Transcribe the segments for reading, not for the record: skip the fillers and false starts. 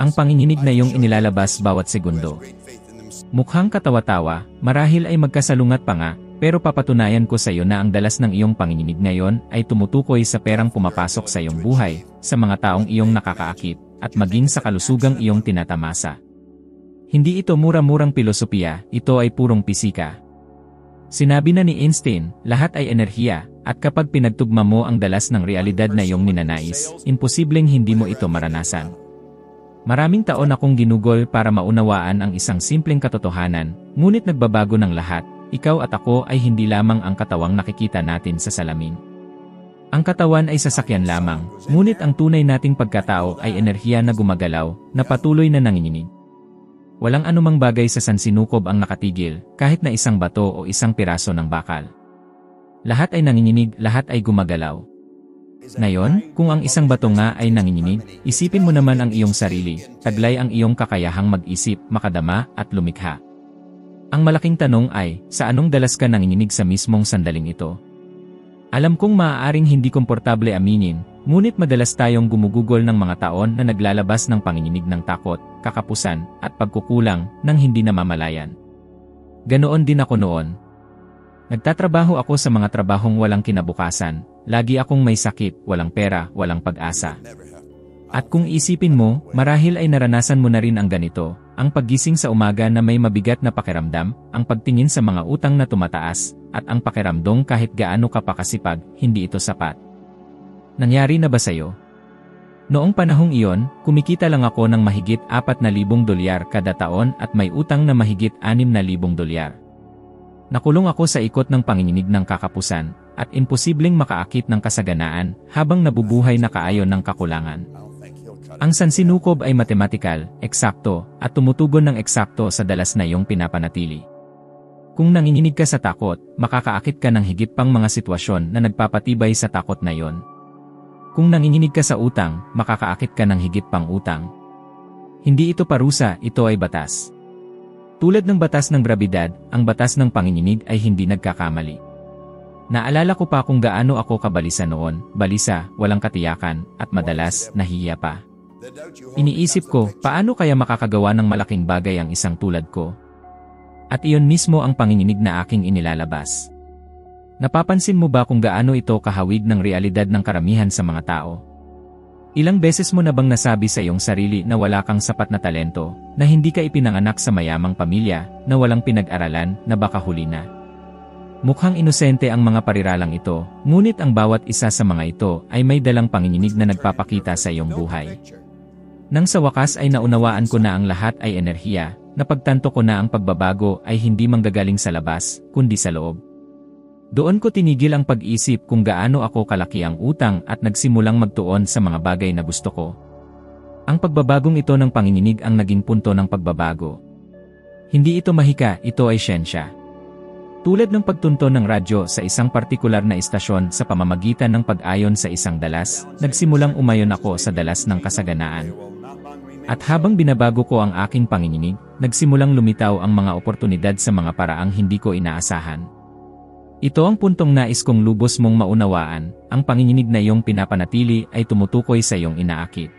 ang panginginig na iyong inilalabas bawat segundo. Mukhang katawa-tawa, marahil ay magkasalungat pa nga, pero papatunayan ko sa iyo na ang dalas ng iyong panginginig ngayon ay tumutukoy sa perang pumapasok sa iyong buhay, sa mga taong iyong nakakaakit, at maging sa kalusugang iyong tinatamasa. Hindi ito mura-murang filosofiya, ito ay purong pisika. Sinabi na ni Einstein, lahat ay enerhiya, at kapag pinagtugma mo ang dalas ng realidad na iyong ninanais, imposibleng hindi mo ito maranasan. Maraming taon akong ginugol para maunawaan ang isang simpleng katotohanan, ngunit nagbabago ng lahat. Ikaw at ako ay hindi lamang ang katawang nakikita natin sa salamin. Ang katawan ay sasakyan lamang, ngunit ang tunay nating pagkatao ay enerhiya na gumagalaw, na patuloy na nanginginig. Walang anumang bagay sa sansinukob ang nakatigil, kahit na isang bato o isang piraso ng bakal. Lahat ay nanginginig, lahat ay gumagalaw. Ngayon, kung ang isang bato nga ay nanginginig, isipin mo naman ang iyong sarili, taglay ang iyong kakayahang mag-isip, makadama, at lumikha. Ang malaking tanong ay, sa anong dalas ka nanginginig sa mismong sandaling ito? Alam kong maaaring hindi komportable aminin, ngunit madalas tayong gumugugol ng mga taon na naglalabas ng panginginig ng takot, kakapusan, at pagkukulang nang hindi namamalayan. Ganoon din ako noon. Nagtatrabaho ako sa mga trabahong walang kinabukasan, lagi akong may sakit, walang pera, walang pag-asa. At kung isipin mo, marahil ay naranasan mo na rin ang ganito, ang paggising sa umaga na may mabigat na pakiramdam, ang pagtingin sa mga utang na tumataas, at ang pakiramdong kahit gaano ka pa kasipag, hindi ito sapat. Nangyari na ba sa'yo? Noong panahong iyon, kumikita lang ako ng mahigit $4,000 kada taon at may utang na mahigit $6,000. Nakulong ako sa ikot ng panginginig ng kakapusan, at imposibleng makaakit ng kasaganaan habang nabubuhay na kaayon ng kakulangan. Ang sansinukob ay matematikal, eksakto, at tumutugon ng eksakto sa dalas na iyong pinapanatili. Kung nanginginig ka sa takot, makakaakit ka ng higit pang mga sitwasyon na nagpapatibay sa takot na iyon. Kung nanginginig ka sa utang, makakaakit ka ng higit pang utang. Hindi ito parusa, ito ay batas. Tulad ng batas ng grabidad, ang batas ng panginginig ay hindi nagkakamali. Naalala ko pa kung gaano ako kabalisa noon, balisa, walang katiyakan, at madalas, nahihiya pa. Iniisip ko, paano kaya makakagawa ng malaking bagay ang isang tulad ko? At iyon mismo ang panginginig na aking inilalabas. Napapansin mo ba kung gaano ito kahawig ng realidad ng karamihan sa mga tao? Ilang beses mo na bang nasabi sa iyong sarili na wala kang sapat na talento, na hindi ka ipinanganak sa mayamang pamilya, na walang pinag-aralan, na baka huli na? Mukhang inosente ang mga pariralang ito, ngunit ang bawat isa sa mga ito ay may dalang panginginig na nagpapakita sa iyong buhay. Nang sa wakas ay naunawaan ko na ang lahat ay enerhiya, napagtanto ko na ang pagbabago ay hindi manggagaling sa labas, kundi sa loob. Doon ko tinigil ang pag-isip kung gaano ako kalaki ang utang at nagsimulang magtuon sa mga bagay na gusto ko. Ang pagbabagong ito ng panginginig ang naging punto ng pagbabago. Hindi ito mahika, ito ay siyensya. Tulad ng pagtunto ng radyo sa isang partikular na istasyon sa pamamagitan ng pag-ayon sa isang dalas, nagsimulang umayon ako sa dalas ng kasaganaan. At habang binabago ko ang aking panginginig, nagsimulang lumitaw ang mga oportunidad sa mga paraang hindi ko inaasahan. Ito ang puntong nais kong lubos mong maunawaan, ang panginginig na iyong pinapanatili ay tumutukoy sa iyong inaakit.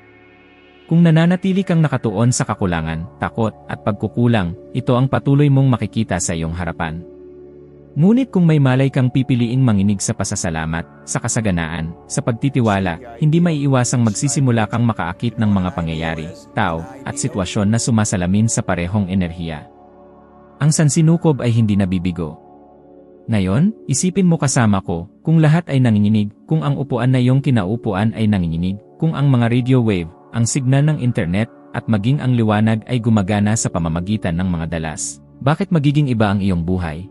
Kung nananatili kang nakatuon sa kakulangan, takot, at pagkukulang, ito ang patuloy mong makikita sa iyong harapan. Ngunit kung may malay kang pipiliing manginig sa pasasalamat, sa kasaganaan, sa pagtitiwala, hindi maiiwasang magsisimula kang makaakit ng mga pangyayari, tao, at sitwasyon na sumasalamin sa parehong enerhiya. Ang sansinukob ay hindi nabibigo. Ngayon, isipin mo kasama ko, kung lahat ay nanginginig, kung ang upuan na iyong kinaupuan ay nanginginig, kung ang mga radio wave, ang signal ng internet, at maging ang liwanag ay gumagana sa pamamagitan ng mga dalas, bakit magiging iba ang iyong buhay?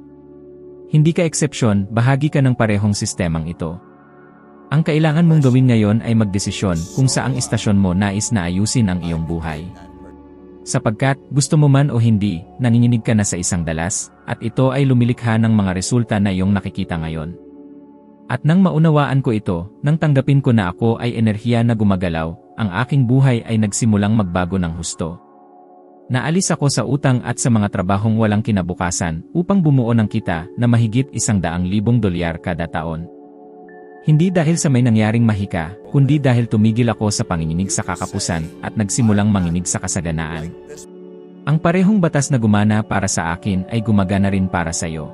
Hindi ka eksepsyon, bahagi ka ng parehong sistemang ito. Ang kailangan mong gawin ngayon ay magdesisyon kung saang istasyon mo nais na ayusin ang iyong buhay. Sapagkat, gusto mo man o hindi, nanginginig ka na sa isang dalas, at ito ay lumilikha ng mga resulta na iyong nakikita ngayon. At nang maunawaan ko ito, nang tanggapin ko na ako ay enerhiya na gumagalaw, ang aking buhay ay nagsimulang magbago ng husto. Naalis ako sa utang at sa mga trabahong walang kinabukasan upang bumuo ng kita na mahigit $100,000 kada taon. Hindi dahil sa may nangyaring mahika, kundi dahil tumigil ako sa panginginig sa kakapusan at nagsimulang manginig sa kasaganaan. Ang parehong batas na gumana para sa akin ay gumagana rin para sa iyo.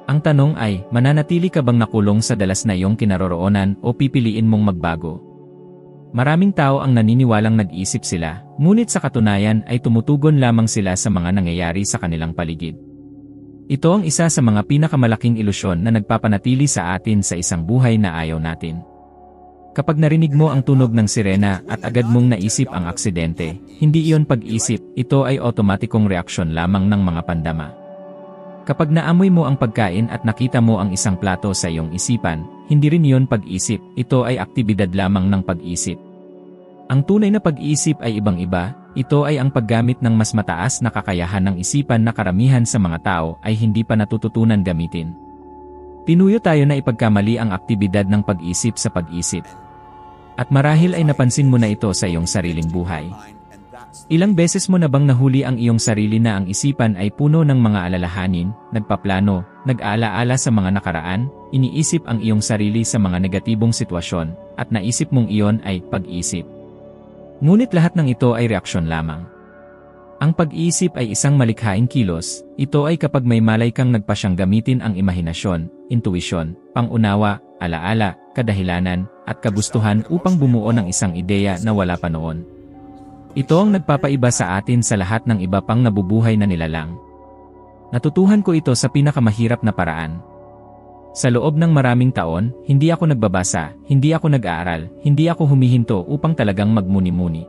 Ang tanong ay, mananatili ka bang nakulong sa dalas na iyong kinaroroonan o pipiliin mong magbago? Maraming tao ang naniniwalang nag-iisip sila, ngunit sa katunayan ay tumutugon lamang sila sa mga nangyayari sa kanilang paligid. Ito ang isa sa mga pinakamalaking ilusyon na nagpapanatili sa atin sa isang buhay na ayaw natin. Kapag narinig mo ang tunog ng sirena at agad mong naisip ang aksidente, hindi iyon pag-isip, ito ay otomatikong reaksyon lamang ng mga pandama. Kapag naamoy mo ang pagkain at nakita mo ang isang plato sa iyong isipan, hindi rin iyon pag-isip, ito ay aktibidad lamang ng pag-isip. Ang tunay na pag-isip ay ibang-iba. Ito ay ang paggamit ng mas mataas na kakayahan ng isipan na karamihan sa mga tao ay hindi pa natututunan gamitin. Tinuyo tayo na ipagkamali ang aktibidad ng pag-isip sa pag-isip. At marahil ay napansin mo na ito sa iyong sariling buhay. Ilang beses mo na bang nahuli ang iyong sarili na ang isipan ay puno ng mga alalahanin, nagpaplano, nag-aalaala sa mga nakaraan, iniisip ang iyong sarili sa mga negatibong sitwasyon, at naisip mong iyon ay pag-isip. Ngunit lahat ng ito ay reaksyon lamang. Ang pag-iisip ay isang malikhaing kilos, ito ay kapag may malay kang nagpasyang gamitin ang imahinasyon, intuisyon, pangunawa, alaala, kadahilanan, at kagustuhan upang bumuo ng isang ideya na wala pa noon. Ito ang nagpapaiba sa atin sa lahat ng iba pang nabubuhay na nilalang. Natutuhan ko ito sa pinakamahirap na paraan. Sa loob ng maraming taon, hindi ako nagbabasa, hindi ako nag-aaral, hindi ako humihinto upang talagang magmuni-muni.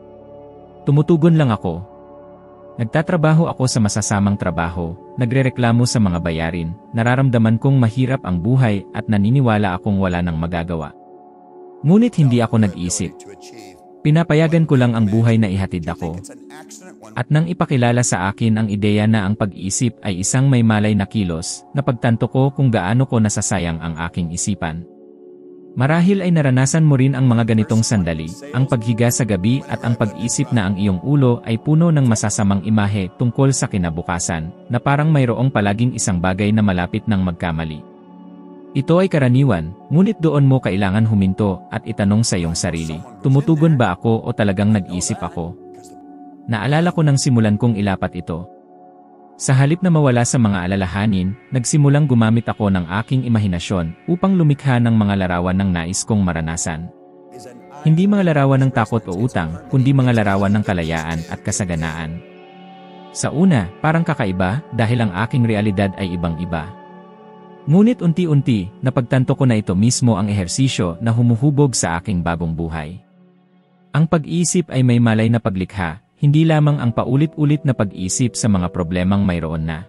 Tumutugon lang ako. Nagtatrabaho ako sa masasamang trabaho, nagrereklamo sa mga bayarin, nararamdaman kong mahirap ang buhay at naniniwala akong wala nang magagawa. Ngunit hindi ako nag-isip. Pinapayagan ko lang ang buhay na ihatid ako. At nang ipakilala sa akin ang ideya na ang pag-isip ay isang may malay na kilos, napagtanto ko kung gaano ko nasasayang ang aking isipan. Marahil ay naranasan mo rin ang mga ganitong sandali, ang paghiga sa gabi at ang pag-isip na ang iyong ulo ay puno ng masasamang imahe tungkol sa kinabukasan, na parang mayroong palaging isang bagay na malapit ng magkamali. Ito ay karaniwan, ngunit doon mo kailangan huminto at itanong sa iyong sarili, tumutugon ba ako o talagang nag-isip ako? Naalala ko nang simulan kong ilapat ito. Sa halip na mawala sa mga alalahanin, nagsimulang gumamit ako ng aking imahinasyon upang lumikha ng mga larawan ng nais kong maranasan. Hindi mga larawan ng takot o utang, kundi mga larawan ng kalayaan at kasaganaan. Sa una, parang kakaiba dahil ang aking realidad ay ibang-iba. Ngunit unti-unti, napagtanto ko na ito mismo ang ehersisyo na humuhubog sa aking bagong buhay. Ang pag-iisip ay may malay na paglikha, hindi lamang ang paulit-ulit na pag-isip sa mga problemang mayroon na.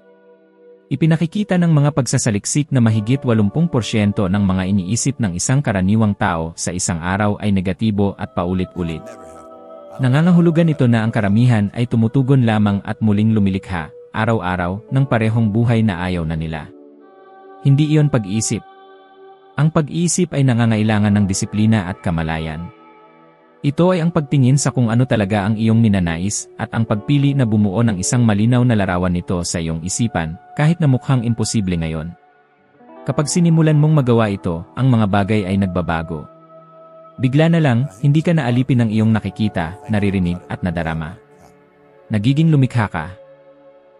Ipinakikita ng mga pagsasaliksik na mahigit 80% ng mga iniisip ng isang karaniwang tao sa isang araw ay negatibo at paulit-ulit. Nangangahulugan ito na ang karamihan ay tumutugon lamang at muling lumilikha, araw-araw, ng parehong buhay na ayaw na nila. Hindi iyon pag-isip. Ang pag-isip ay nangangailangan ng disiplina at kamalayan. Ito ay ang pagtingin sa kung ano talaga ang iyong ninanais at ang pagpili na bumuo ng isang malinaw na larawan nito sa iyong isipan, kahit na mukhang imposible ngayon. Kapag sinimulan mong magawa ito, ang mga bagay ay nagbabago. Bigla na lang, hindi ka naalipin ng iyong nakikita, naririnig at nadarama. Nagiging lumikha ka.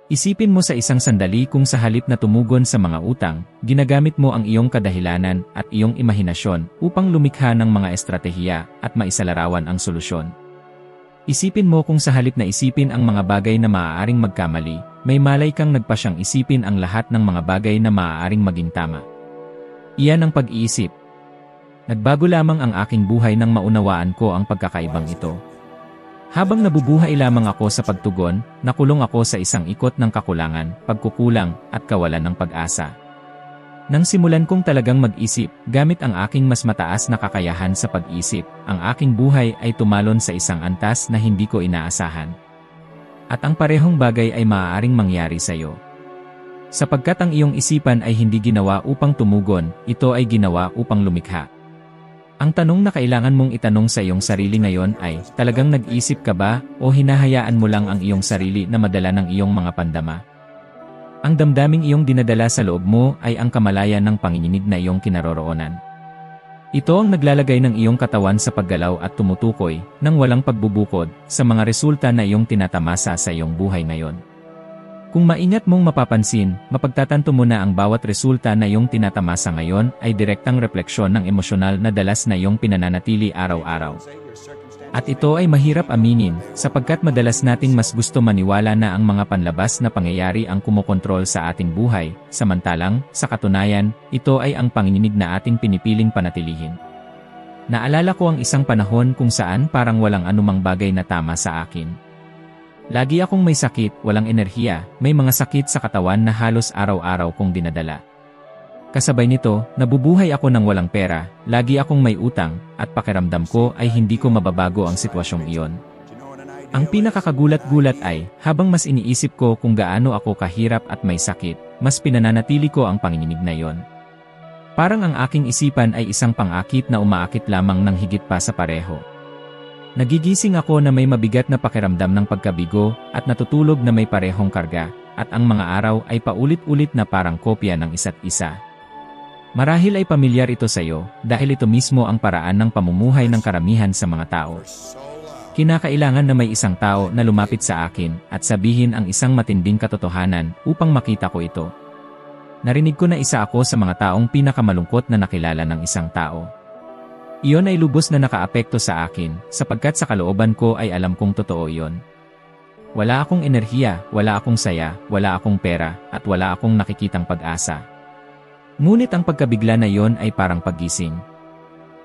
Isipin mo sa isang sandali kung sa halip na tumugon sa mga utang, ginagamit mo ang iyong kadahilanan at iyong imahinasyon upang lumikha ng mga estratehiya at maisalarawan ang solusyon. Isipin mo kung sa halip na isipin ang mga bagay na maaaring magkamali, may malay kang nagpasyang isipin ang lahat ng mga bagay na maaaring maging tama. Iyan ang pag-iisip. Nagbago lamang ang aking buhay nang maunawaan ko ang pagkakaibang ito. Habang nabubuhay lamang ako sa pagtugon, nakulong ako sa isang ikot ng kakulangan, pagkukulang, at kawalan ng pag-asa. Nang simulan kong talagang mag-isip, gamit ang aking mas mataas na kakayahan sa pag-isip, ang aking buhay ay tumalon sa isang antas na hindi ko inaasahan. At ang parehong bagay ay maaaring mangyari sa iyo. Sapagkat ang iyong isipan ay hindi ginawa upang tumugon, ito ay ginawa upang lumikha. Ang tanong na kailangan mong itanong sa iyong sarili ngayon ay, talagang nag-isip ka ba o hinahayaan mo lang ang iyong sarili na madala ng iyong mga pandama? Ang damdaming iyong dinadala sa loob mo ay ang kamalayan ng panginginig na iyong kinaroroonan. Ito ang naglalagay ng iyong katawan sa paggalaw at tumutukoy, nang walang pagbubukod, sa mga resulta na iyong tinatamasa sa iyong buhay ngayon. Kung maingat mong mapapansin, mapagtatanto mo na ang bawat resulta na iyong tinatamasa ngayon ay direktang refleksyon ng emosyonal na dalas na iyong pinananatili araw-araw. At ito ay mahirap aminin, sapagkat madalas nating mas gusto maniwala na ang mga panlabas na pangyayari ang kumokontrol sa ating buhay, samantalang, sa katunayan, ito ay ang panginginig na ating pinipiling panatilihin. Naalala ko ang isang panahon kung saan parang walang anumang bagay na tama sa akin. Lagi akong may sakit, walang enerhiya, may mga sakit sa katawan na halos araw-araw kong dinadala. Kasabay nito, nabubuhay ako ng walang pera, lagi akong may utang, at pakiramdam ko ay hindi ko mababago ang sitwasyong iyon. Ang pinakakagulat-gulat ay, habang mas iniisip ko kung gaano ako kahirap at may sakit, mas pinananatili ko ang panginginig na iyon. Parang ang aking isipan ay isang pang-akit na umaakit lamang ng higit pa sa pareho. Nagigising ako na may mabigat na pakiramdam ng pagkabigo, at natutulog na may parehong karga, at ang mga araw ay paulit-ulit na parang kopya ng isa't isa. Marahil ay pamilyar ito sa iyo, dahil ito mismo ang paraan ng pamumuhay ng karamihan sa mga tao. Kinakailangan na may isang tao na lumapit sa akin, at sabihin ang isang matinding katotohanan, upang makita ko ito. Narinig ko na isa ako sa mga taong pinakamalungkot na nakilala ng isang tao. Iyon ay lubos na nakaapekto sa akin, sapagkat sa kalooban ko ay alam kong totoo iyon. Wala akong enerhiya, wala akong saya, wala akong pera, at wala akong nakikitang pag-asa. Ngunit ang pagkabigla na iyon ay parang paggising.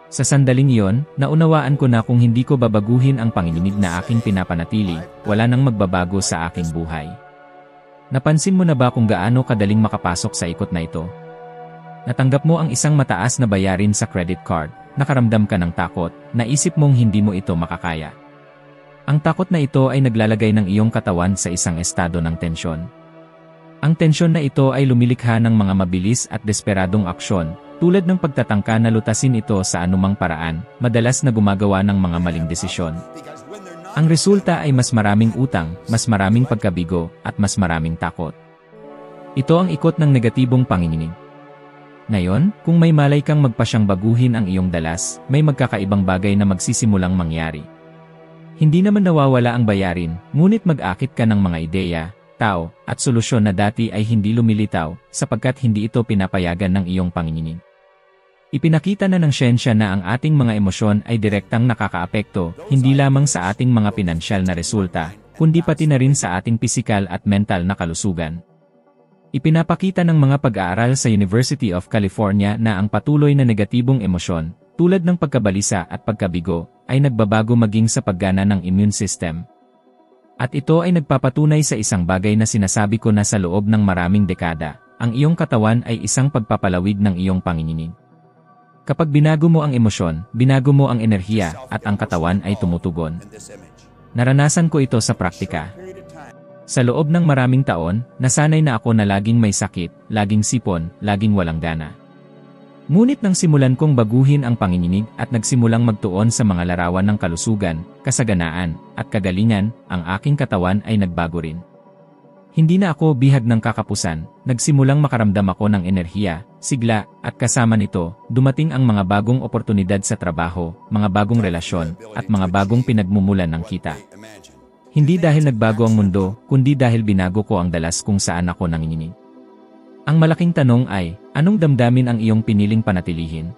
Sa sandaling iyon, naunawaan ko na kung hindi ko babaguhin ang panginginig na aking pinapanatili, wala nang magbabago sa aking buhay. Napansin mo na ba kung gaano kadaling makapasok sa ikot na ito? Natanggap mo ang isang mataas na bayarin sa credit card. Nakaramdam ka ng takot, naisip mong hindi mo ito makakaya. Ang takot na ito ay naglalagay ng iyong katawan sa isang estado ng tensyon. Ang tensyon na ito ay lumilikha ng mga mabilis at desperadong aksyon, tulad ng pagtatangka na lutasin ito sa anumang paraan, madalas na gumagawa ng mga maling desisyon. Ang resulta ay mas maraming utang, mas maraming pagkabigo, at mas maraming takot. Ito ang ikot ng negatibong panginginig. Ngayon, kung may malay kang magpasyang baguhin ang iyong dalas, may magkakaibang bagay na magsisimulang mangyari. Hindi naman nawawala ang bayarin, ngunit mag-akit ka ng mga ideya, tao, at solusyon na dati ay hindi lumilitaw, sapagkat hindi ito pinapayagan ng iyong panginginig. Ipinakita na ng siyensya na ang ating mga emosyon ay direktang nakakaapekto, hindi lamang sa ating mga pinansyal na resulta, kundi pati na rin sa ating pisikal at mental na kalusugan. Ipinapakita ng mga pag-aaral sa University of California na ang patuloy na negatibong emosyon, tulad ng pagkabalisa at pagkabigo, ay nagbabago maging sa paggana ng immune system. At ito ay nagpapatunay sa isang bagay na sinasabi ko na sa loob ng maraming dekada, ang iyong katawan ay isang pagpapalawig ng iyong panginginig. Kapag binago mo ang emosyon, binago mo ang enerhiya, at ang katawan ay tumutugon. Naranasan ko ito sa praktika. Sa loob ng maraming taon, nasanay na ako na laging may sakit, laging sipon, laging walang gana. Ngunit nang simulan kong baguhin ang panginginig at nagsimulang magtuon sa mga larawan ng kalusugan, kasaganaan, at kagalingan, ang aking katawan ay nagbago rin. Hindi na ako bihag ng kakapusan, nagsimulang makaramdam ako ng enerhiya, sigla, at kasama nito, dumating ang mga bagong oportunidad sa trabaho, mga bagong relasyon, at mga bagong pinagmumulan ng kita. Hindi dahil nagbago ang mundo, kundi dahil binago ko ang dalas kung saan ako nanginginig. Ang malaking tanong ay, anong damdamin ang iyong piniling panatilihin?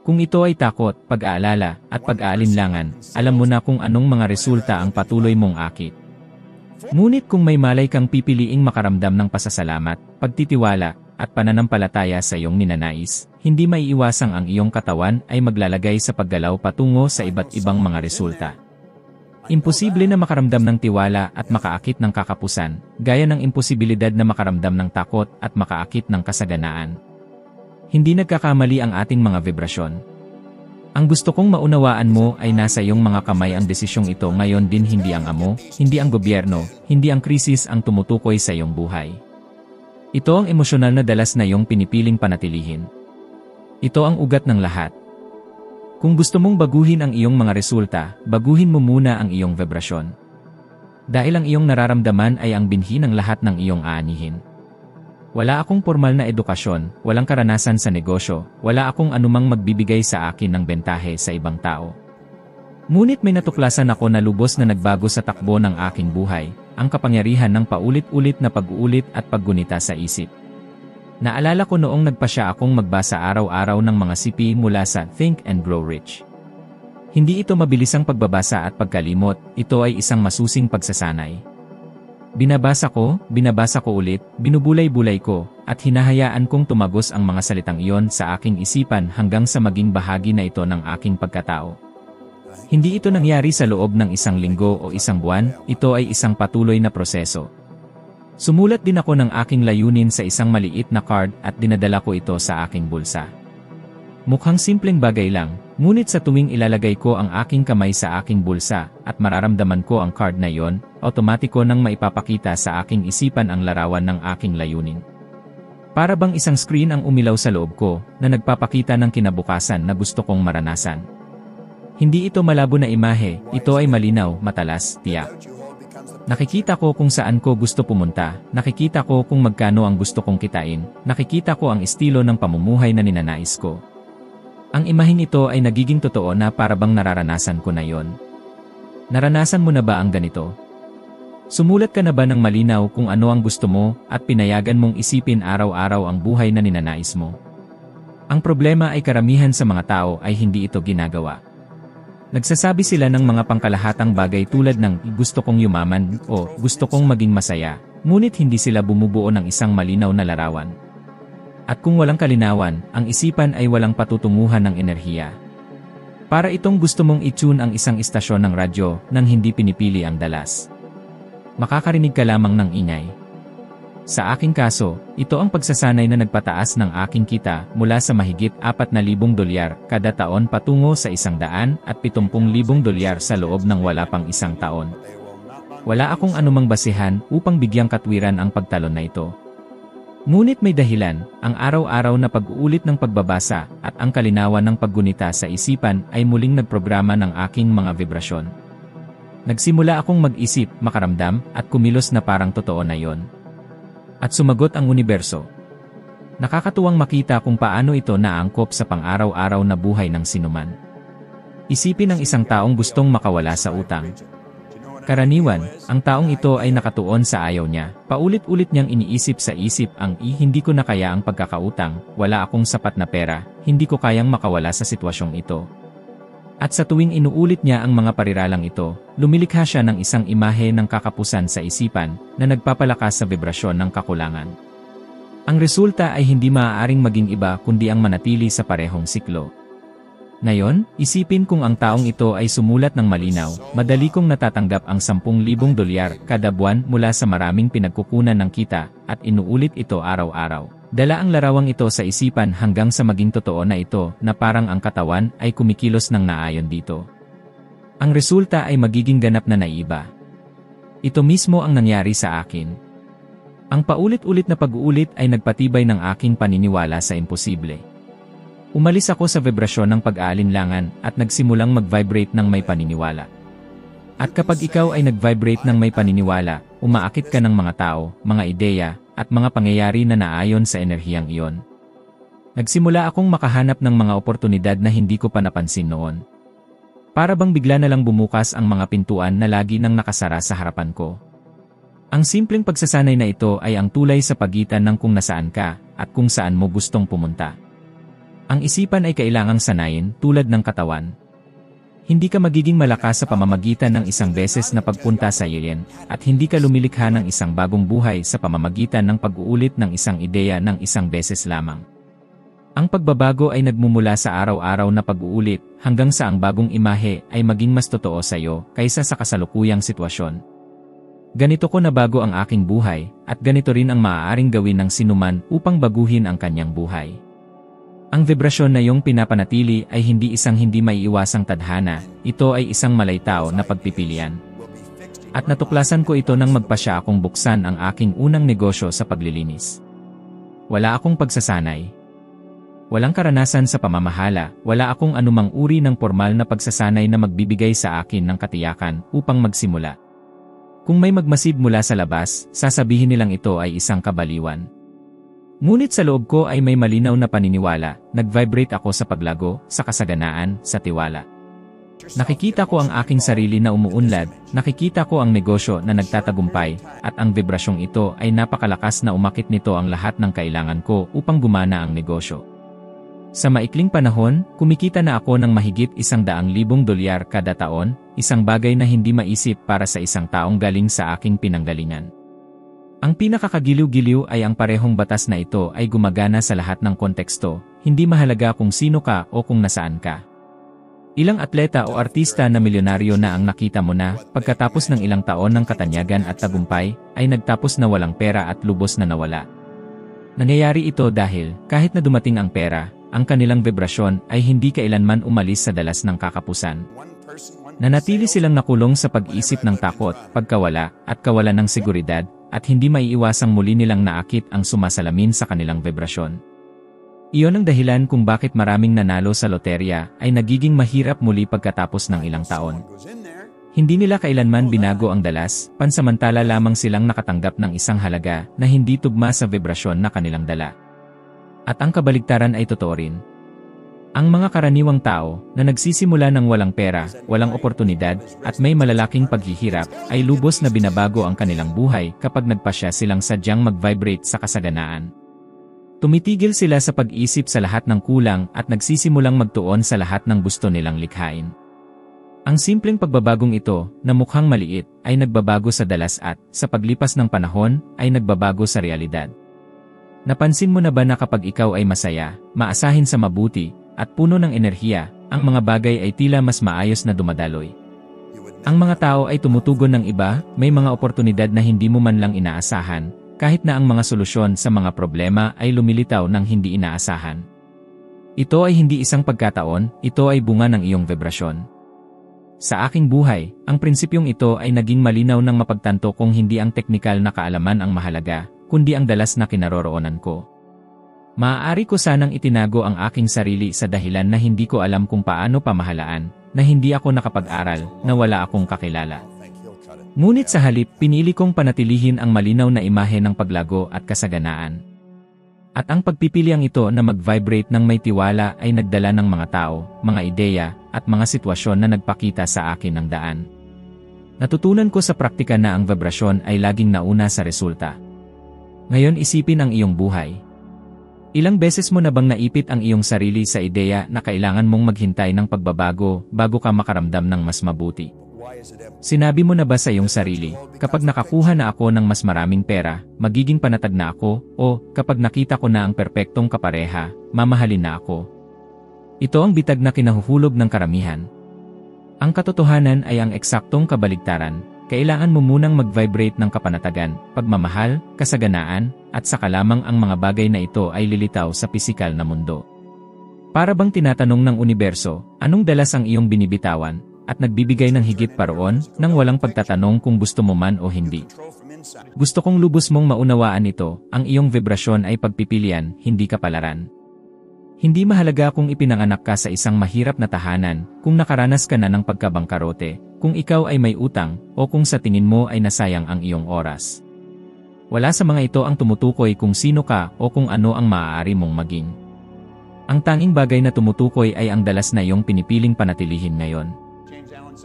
Kung ito ay takot, pag-aalala, at pag-aalinlangan, alam mo na kung anong mga resulta ang patuloy mong akit. Ngunit kung may malay kang pipiliing makaramdam ng pasasalamat, pagtitiwala, at pananampalataya sa iyong ninanais, hindi maiiwasang ang iyong katawan ay maglalagay sa paggalaw patungo sa iba't ibang mga resulta. Imposible na makaramdam ng tiwala at makaakit ng kakapusan, gaya ng imposibilidad na makaramdam ng takot at makaakit ng kasaganaan. Hindi nagkakamali ang ating mga vibrasyon. Ang gusto kong maunawaan mo ay nasa iyong mga kamay ang desisyong ito ngayon din, hindi ang amo, hindi ang gobyerno, hindi ang krisis ang tumutukoy sa iyong buhay. Ito ang emosyonal na dalas na iyong pinipiling panatilihin. Ito ang ugat ng lahat. Kung gusto mong baguhin ang iyong mga resulta, baguhin mo muna ang iyong vibrasyon. Dahil ang iyong nararamdaman ay ang binhi ng lahat ng iyong aanihin. Wala akong formal na edukasyon, walang karanasan sa negosyo, wala akong anumang magbibigay sa akin ng bentahe sa ibang tao. Ngunit may natuklasan ako na lubos na nagbago sa takbo ng aking buhay, ang kapangyarihan ng paulit-ulit na pag-uulit at paggunita sa isip. Naalala ko noong nagpasya akong magbasa araw-araw ng mga sipi mula sa Think and Grow Rich. Hindi ito mabilisang pagbabasa at pagkalimot, ito ay isang masusing pagsasanay. Binabasa ko ulit, binubulay-bulay ko, at hinahayaan kong tumagos ang mga salitang iyon sa aking isipan hanggang sa maging bahagi na ito ng aking pagkatao. Hindi ito nangyari sa loob ng isang linggo o isang buwan, ito ay isang patuloy na proseso. Sumulat din ako ng aking layunin sa isang maliit na card at dinadala ko ito sa aking bulsa. Mukhang simpleng bagay lang, ngunit sa tuwing ilalagay ko ang aking kamay sa aking bulsa at mararamdaman ko ang card na iyon, automatiko nang maipapakita sa aking isipan ang larawan ng aking layunin. Para bang isang screen ang umilaw sa loob ko na nagpapakita ng kinabukasan na gusto kong maranasan. Hindi ito malabo na imahe, ito ay malinaw, matalas, tiyak. Nakikita ko kung saan ko gusto pumunta, nakikita ko kung magkano ang gusto kong kitain, nakikita ko ang estilo ng pamumuhay na ninanais ko. Ang imahin ito ay nagiging totoo na para bang nararanasan ko na yon. Naranasan mo na ba ang ganito? Sumulat ka na ba ng malinaw kung ano ang gusto mo at pinayagan mong isipin araw-araw ang buhay na ninanais mo? Ang problema ay karamihan sa mga tao ay hindi ito ginagawa. Nagsasabi sila ng mga pangkalahatang bagay tulad ng gusto kong yumaman o gusto kong maging masaya, ngunit hindi sila bumubuo ng isang malinaw na larawan. At kung walang kalinawan, ang isipan ay walang patutunguhan ng enerhiya. Para itong gusto mong i-tune ang isang istasyon ng radyo nang hindi pinipili ang dalas. Makakarinig ka lamang ng ingay. Sa aking kaso, ito ang pagsasanay na nagpataas ng aking kita mula sa mahigit $4,000 kada taon patungo sa $170,000 sa loob ng wala pang isang taon. Wala akong anumang basihan upang bigyang katwiran ang pagtalon na ito. Ngunit may dahilan, ang araw-araw na pag-uulit ng pagbabasa at ang kalinawan ng paggunita sa isipan ay muling nagprograma ng aking mga vibrasyon. Nagsimula akong mag-isip, makaramdam, at kumilos na parang totoo na yon. At sumagot ang universo. Nakakatuwang makita kung paano ito naangkop sa pang-araw-araw na buhay ng sinuman. Isipin ng isang taong gustong makawala sa utang. Karaniwan, ang taong ito ay nakatuon sa ayaw niya. Paulit-ulit niyang iniisip sa isip ang hindi ko na kaya ang pagkakautang, wala akong sapat na pera, hindi ko kayang makawala sa sitwasyong ito. At sa tuwing inuulit niya ang mga pariralang ito, lumilikha siya ng isang imahe ng kakapusan sa isipan na nagpapalakas sa vibrasyon ng kakulangan. Ang resulta ay hindi maaaring maging iba kundi ang manatili sa parehong siklo. Ngayon, isipin kung ang taong ito ay sumulat ng malinaw, madali kong natatanggap ang $10,000 kada buwan mula sa maraming pinagkukunan ng kita, at inuulit ito araw-araw. Dala ang larawang ito sa isipan hanggang sa maging totoo na ito na parang ang katawan ay kumikilos ng naayon dito. Ang resulta ay magiging ganap na naiba. Ito mismo ang nangyari sa akin. Ang paulit-ulit na pag-uulit ay nagpatibay ng aking paniniwala sa imposible. Umalis ako sa vibrasyon ng pag-aalinlangan at nagsimulang mag-vibrate ng may paniniwala. At kapag ikaw ay nag-vibrate ng may paniniwala, umaakit ka ng mga tao, mga ideya, at mga pangyayari na naayon sa enerhiyang iyon. Nagsimula akong makahanap ng mga oportunidad na hindi ko pa napansin noon. Para bang bigla na lang bumukas ang mga pintuan na lagi nang nakasara sa harapan ko. Ang simpleng pagsasanay na ito ay ang tulay sa pagitan ng kung nasaan ka at kung saan mo gustong pumunta. Ang isipan ay kailangang sanayin tulad ng katawan. Hindi ka magiging malakas sa pamamagitan ng isang beses na pagpunta sa iyon, at hindi ka lumilikha ng isang bagong buhay sa pamamagitan ng pag-uulit ng isang ideya ng isang beses lamang. Ang pagbabago ay nagmumula sa araw-araw na pag-uulit hanggang sa ang bagong imahe ay maging mas totoo sa iyo kaysa sa kasalukuyang sitwasyon. Ganito ko nabago ang aking buhay, at ganito rin ang maaaring gawin ng sinuman upang baguhin ang kanyang buhay. Ang vibrasyon na iyong pinapanatili ay hindi isang hindi maiiwasang tadhana, ito ay isang malaytao na pagpipilian. At natuklasan ko ito nang magpasya akong buksan ang aking unang negosyo sa paglilinis. Wala akong pagsasanay. Walang karanasan sa pamamahala, wala akong anumang uri ng formal na pagsasanay na magbibigay sa akin ng katiyakan upang magsimula. Kung may magmasid mula sa labas, sasabihin nilang ito ay isang kabaliwan. Ngunit sa loob ko ay may malinaw na paniniwala, nag-vibrate ako sa paglago, sa kasaganaan, sa tiwala. Nakikita ko ang aking sarili na umuunlad, nakikita ko ang negosyo na nagtatagumpay, at ang vibrasyong ito ay napakalakas na umakit nito ang lahat ng kailangan ko upang gumana ang negosyo. Sa maikling panahon, kumikita na ako ng mahigit $100,000 kada taon, isang bagay na hindi maisip para sa isang taong galing sa aking pinanggalingan. Ang pinakakagiliw-giliw ay ang parehong batas na ito ay gumagana sa lahat ng konteksto, hindi mahalaga kung sino ka o kung nasaan ka. Ilang atleta o artista na milyonaryo na ang nakita mo na, pagkatapos ng ilang taon ng katanyagan at tagumpay, ay nagtapos na walang pera at lubos na nawala. Nangyayari ito dahil, kahit na dumating ang pera, ang kanilang vibrasyon ay hindi kailanman umalis sa dalas ng kakapusan. Nanatili silang nakulong sa pag-isip ng takot, pagkawala, at kawalan ng seguridad, at hindi maiiwasang muli nilang naakit ang sumasalamin sa kanilang vibrasyon. Iyon ang dahilan kung bakit maraming nanalo sa loterya ay nagiging mahirap muli pagkatapos ng ilang taon. Hindi nila kailanman binago ang dalas, pansamantala lamang silang nakatanggap ng isang halaga na hindi tugma sa vibrasyon na kanilang dala. At ang kabaligtaran ay totoo rin. Ang mga karaniwang tao na nagsisimula ng walang pera, walang oportunidad, at may malalaking paghihirap ay lubos na binabago ang kanilang buhay kapag nagpasya silang sadyang mag-vibrate sa kasaganaan. Tumitigil sila sa pag-isip sa lahat ng kulang at nagsisimulang magtuon sa lahat ng gusto nilang likhain. Ang simpleng pagbabagong ito, na mukhang maliit, ay nagbabago sa dalas at, sa paglipas ng panahon, ay nagbabago sa realidad. Napansin mo na ba na kapag ikaw ay masaya, maasahin sa mabuti, at puno ng enerhiya, ang mga bagay ay tila mas maayos na dumadaloy. Ang mga tao ay tumutugon ng iba, may mga oportunidad na hindi mo man lang inaasahan, kahit na ang mga solusyon sa mga problema ay lumilitaw ng hindi inaasahan. Ito ay hindi isang pagkataon, ito ay bunga ng iyong vibrasyon. Sa aking buhay, ang prinsipyong ito ay naging malinaw ng mapagtanto kung hindi ang teknikal na kaalaman ang mahalaga, kundi ang dalas na kinaroroonan ko. Maaari ko sanang itinago ang aking sarili sa dahilan na hindi ko alam kung paano pamahalaan, na hindi ako nakapag-aral, na wala akong kakilala. Ngunit sa halip, pinili kong panatilihin ang malinaw na imahe ng paglago at kasaganaan. At ang pagpipiliang ito na mag-vibrate ng may tiwala ay nagdala ng mga tao, mga ideya, at mga sitwasyon na nagpakita sa akin ng daan. Natutunan ko sa praktika na ang vibrasyon ay laging nauna sa resulta. Ngayon isipin ang iyong buhay. Ilang beses mo na bang naipit ang iyong sarili sa ideya na kailangan mong maghintay ng pagbabago bago ka makaramdam ng mas mabuti? Sinabi mo na ba sa iyong sarili, kapag nakakuha na ako ng mas maraming pera, magiging panatag na ako, o kapag nakita ko na ang perpektong kapareha, mamahalin na ako? Ito ang bitag na kinahuhulog ng karamihan. Ang katotohanan ay ang eksaktong kabaligtaran. Kailangan mo munang mag-vibrate ng kapanatagan, pagmamahal, kasaganaan, at saka lamang ang mga bagay na ito ay lilitaw sa pisikal na mundo. Para bang tinatanong ng universo, anong dalas ang iyong binibitawan, at nagbibigay ng higit pa roon, nang walang pagtatanong kung gusto mo man o hindi. Gusto kong lubos mong maunawaan ito, ang iyong vibrasyon ay pagpipilian, hindi kapalaran. Hindi mahalaga kung ipinanganak ka sa isang mahirap na tahanan, kung nakaranas ka na ng pagkabangkarote, kung ikaw ay may utang, o kung sa tingin mo ay nasayang ang iyong oras. Wala sa mga ito ang tumutukoy kung sino ka o kung ano ang maaari mong maging. Ang tanging bagay na tumutukoy ay ang dalas na iyong pinipiling panatilihin ngayon.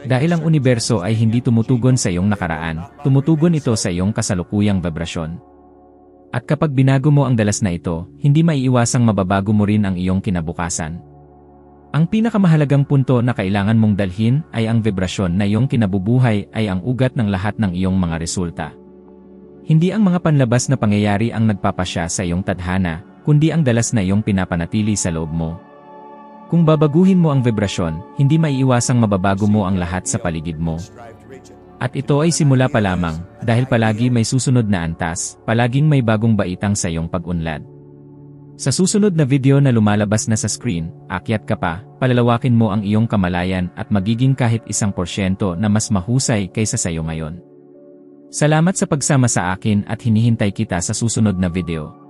Dahil ang universo ay hindi tumutugon sa iyong nakaraan, tumutugon ito sa iyong kasalukuyang vibrasyon. At kapag binago mo ang dalas na ito, hindi maiiwasang mababago mo rin ang iyong kinabukasan. Ang pinakamahalagang punto na kailangan mong dalhin ay ang vibrasyon na iyong kinabubuhay ay ang ugat ng lahat ng iyong mga resulta. Hindi ang mga panlabas na pangyayari ang nagpapasya sa iyong tadhana, kundi ang dalas na iyong pinapanatili sa loob mo. Kung babaguhin mo ang vibrasyon, hindi maiiwasang mababago mo ang lahat sa paligid mo. At ito ay simula pa lamang, dahil palagi may susunod na antas, palaging may bagong baitang sa iyong pag-unlad. Sa susunod na video na lumalabas na sa screen, akyat ka pa, palalawakin mo ang iyong kamalayan at magiging kahit 1% na mas mahusay kaysa sa iyo ngayon. Salamat sa pagsama sa akin at hinihintay kita sa susunod na video.